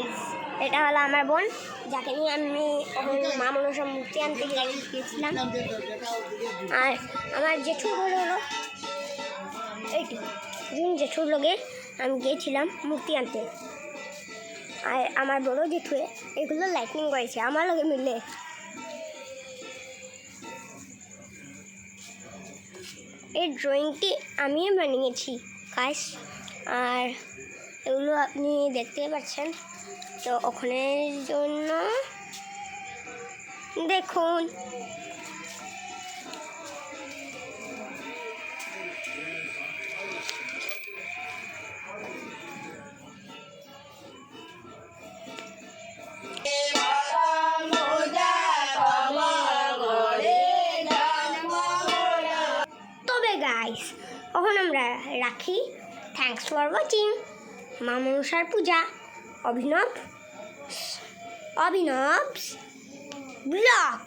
Guys, এটা হলো আমার বোন, যাকে নিয়ে আমি মা মনসা মূর্তি আনতে গিয়েছিলাম। আর আমার জেঠুর হলো এইটি জেঠুর লগে আমি গিয়েছিলাম মূর্তি আনতে। আর আমার বড় জেঠু এগুলো লাইটনিং করেছে আমার লগে মিলে। এই ড্রয়িংটি আমি বানিয়েছি গাইস, আর এগুলো আপনি দেখতে পাচ্ছেন। তো ওখানের জন্য দেখুন। তবে গাইস এখন আমরা রাখি। থ্যাংকস ফর ওয়াচিং মা মনসার পূজা অভিনব ব্লগ।